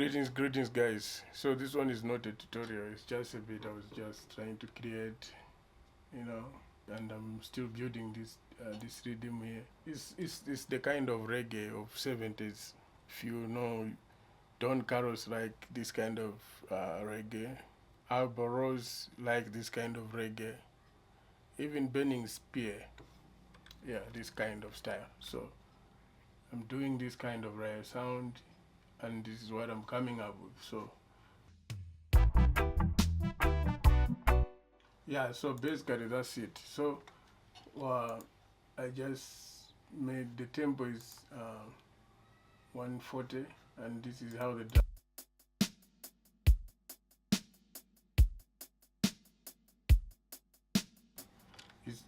Greetings guys. So this one is not a tutorial, it's just a bit I was just trying to create, you know, and I'm still building this rhythm here. It's the kind of reggae of 70s. If you know, Don Carlos like this kind of reggae. Alba Rose like this kind of reggae. Even Benning Spear, yeah, this kind of style. So I'm doing this kind of rare sound, and this is what I'm coming up with. So yeah, so basically that's it. So I just made the tempo is 140, and this is how the drum is.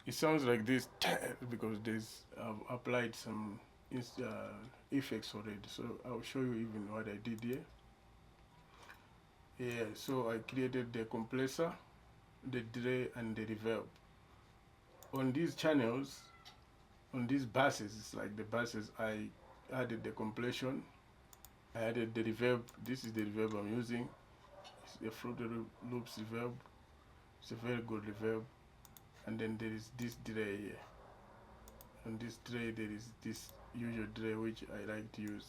It sounds like this because there's I've applied some effects already. So I'll show you even what I did here. Yeah, so I created the compressor, the delay, and the reverb on these channels. On these buses, it's like the buses, I added the compression, I added the reverb. This is the reverb I'm using. It's a Fruity Loops reverb. It's a very good reverb. And then there is this delay here. On this delay there is this usual delay which I like to use.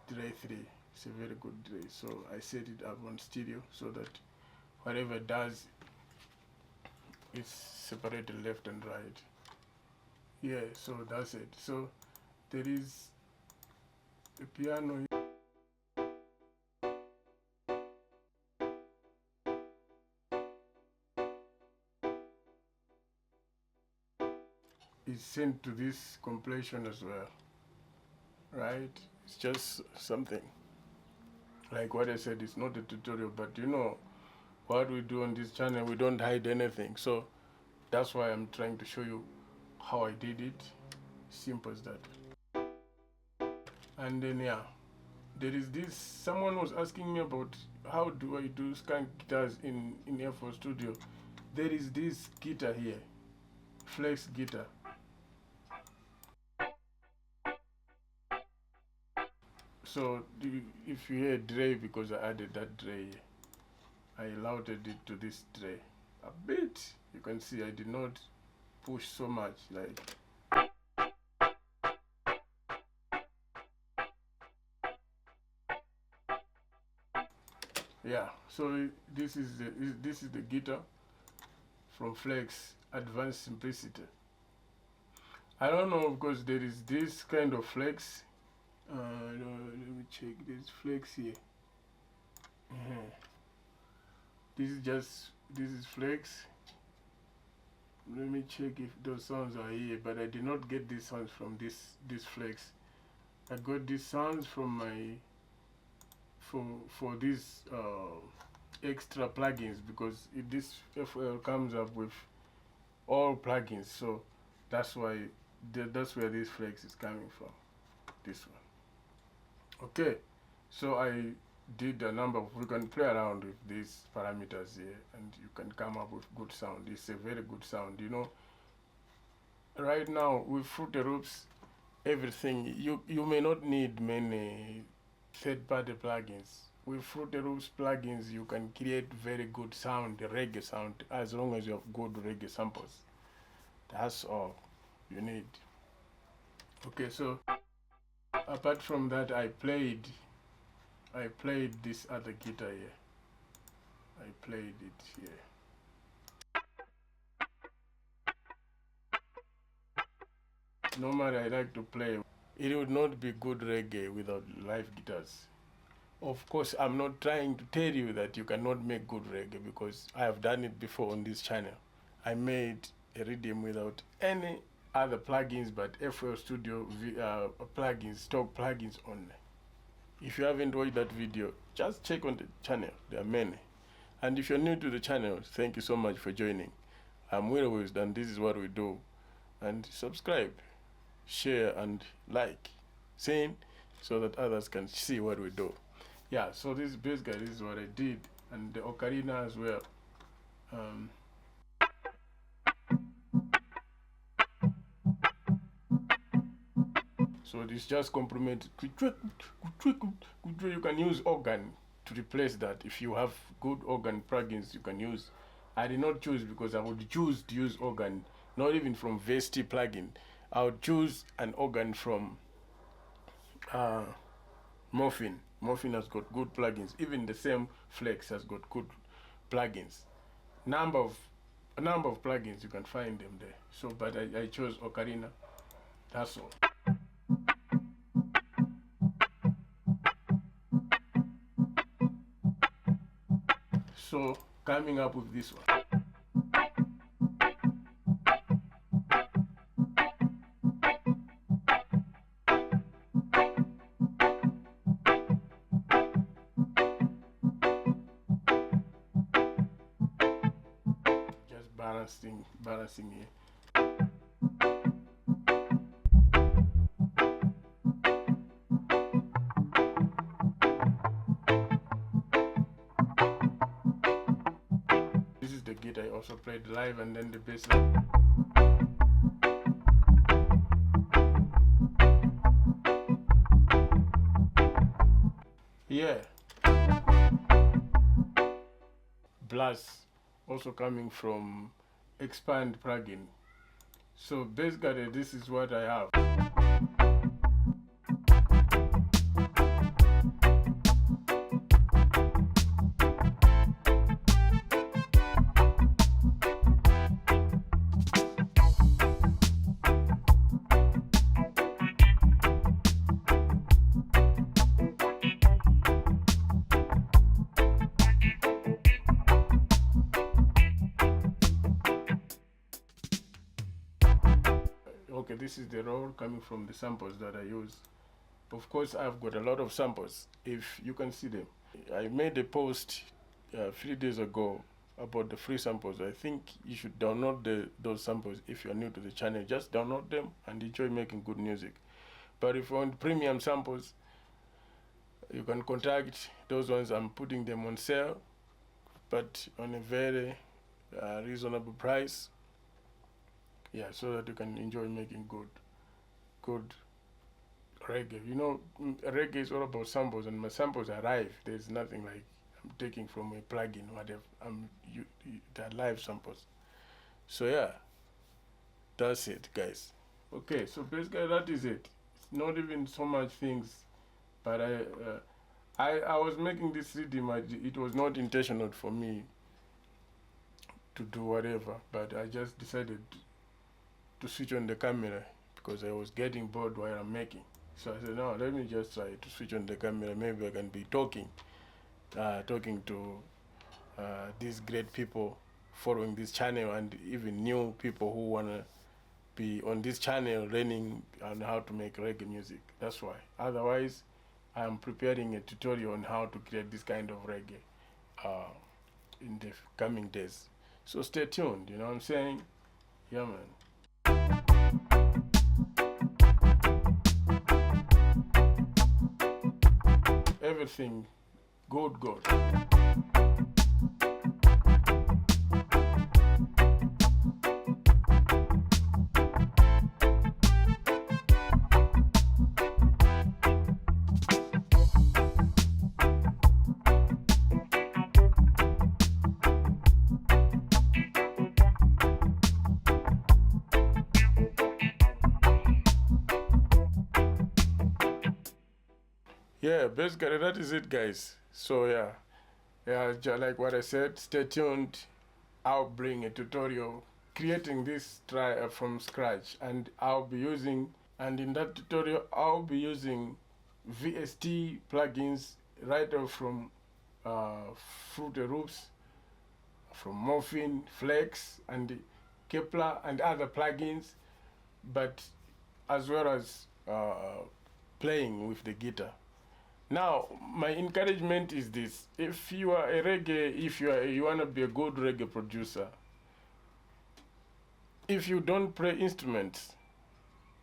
Delay 3. It's a very good delay. So I set it up on stereo so that whatever it does, it's separated left and right. Yeah, so that's it. So there is a piano is sent to this compression as well, right? It's just something like what I said. It's not a tutorial, but you know what we do on this channel, we don't hide anything. So that's why I'm trying to show you how I did it. Simple as that. And then yeah, there is this. Someone was asking me about how do I do skank guitars in FL Studio. There is this guitar here, flex guitar. So if you hear Dre, because I added that Dre, I routed it to this Dre a bit. You can see I did not push so much, like yeah. So this is the guitar from Flex Advanced Simplicity. I don't know, because there is this kind of Flex. No, let me check this Flex here. This is Flex. Let me check if those sounds are here, but I did not get these sounds from this Flex. I got these sounds from my for these extra plugins, because this FL comes up with all plugins, so that's why that's where this Flex is coming from. This one. Okay, so I did a number of, we can play around with these parameters here and you can come up with good sound. It's a very good sound, you know. Right now with Fruity Loops, everything, you may not need many third-party plugins. With Fruity Loops plugins, you can create very good sound, reggae sound, as long as you have good reggae samples. That's all you need. Okay, so apart from that, I played this other guitar here. I played it here. Normally I like to play. It would not be good reggae without live guitars. Of course, I'm not trying to tell you that you cannot make good reggae, because I have done it before on this channel. I made a rhythm without any other plugins but FL Studio plugins, stock plugins only. If you haven't watched that video, just check on the channel. There are many. And if you're new to the channel, thank you so much for joining. I'm Will Wisdom, and this is what we do. And subscribe, share, and like, same, so that others can see what we do. Yeah, so this is what I did, and the ocarina as well. So this just complement. You can use organ to replace that. If you have good organ plugins, you can use. I did not choose because I would choose to use organ, not even from VST plugin. I would choose an organ from Morphine. Morphine has got good plugins. Even the same Flex has got good plugins. A number of plugins, you can find them there. So, but I chose Ocarina. That's all. So, coming up with this one. Just balancing here. This is the git I also played live, and then the bass line. Yeah. Blast also coming from Expand plugin. So basically this is what I have. Okay, this is the raw coming from the samples that I use. Of course, I've got a lot of samples, if you can see them. I made a post 3 days ago about the free samples. I think you should download those samples if you're new to the channel. Just download them and enjoy making good music. But if you want premium samples, you can contact those ones. I'm putting them on sale, but on a very reasonable price. Yeah, so that you can enjoy making good reggae. You know, reggae is all about samples, and my samples arrive. There's nothing like I'm taking from a plugin, whatever. They're live samples. So yeah, that's it, guys. Okay, so basically that is it. It's not even so much things, but I was making this CD. It was not intentional for me to do whatever, but I just decided to switch on the camera because I was getting bored while I'm making. So I said, no, let me just try to switch on the camera. Maybe I can be talking to these great people following this channel, and even new people who wanna be on this channel learning on how to make reggae music. That's why. Otherwise, I'm preparing a tutorial on how to create this kind of reggae in the coming days. So stay tuned, you know what I'm saying? Yeah, man. Everything good. Yeah, basically that is it, guys. So yeah, just like what I said, stay tuned. I'll bring a tutorial creating this from scratch, and in that tutorial I'll be using VST plugins right off from Fruity Loops, from Morphine, Flex, and Kepler, and other plugins, but as well as playing with the guitar. Now, my encouragement is this: if you are a reggae, you want to be a good reggae producer, if you don't play instruments,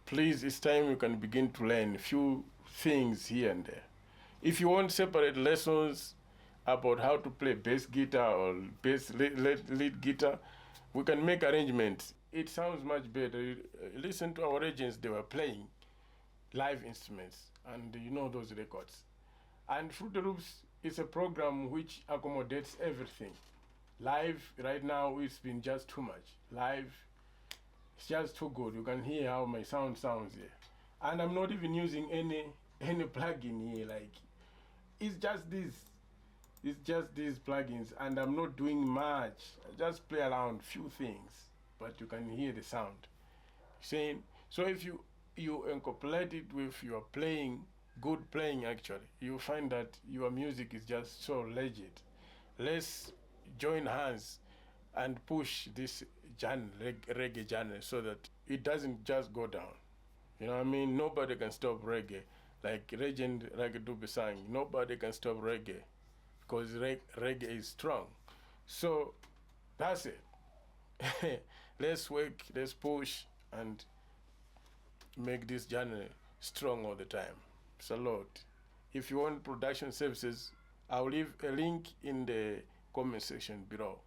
please, it's time you can begin to learn a few things here and there. If you want separate lessons about how to play bass guitar or bass lead guitar, we can make arrangements. It sounds much better. Listen to our agents, they were playing. live instruments, and you know those records. And Fruity Loops is a program which accommodates everything. Live right now it's been just too much. Live it's just too good. You can hear how my sound sounds here. And I'm not even using any plugin here. Like it's just these plugins, and I'm not doing much. I just play around few things, but you can hear the sound. Saying so if you incorporate it with your playing, good playing actually, you find that your music is just so legit. Let's join hands and push this genre, reggae genre, so that it doesn't just go down. You know what I mean? Nobody can stop reggae. Like Legend Reggae Dube sang, nobody can stop reggae because reggae is strong. So that's it. Let's work, let's push, and make this genre strong all the time. Salute. If you want production services, I'll leave a link in the comment section below.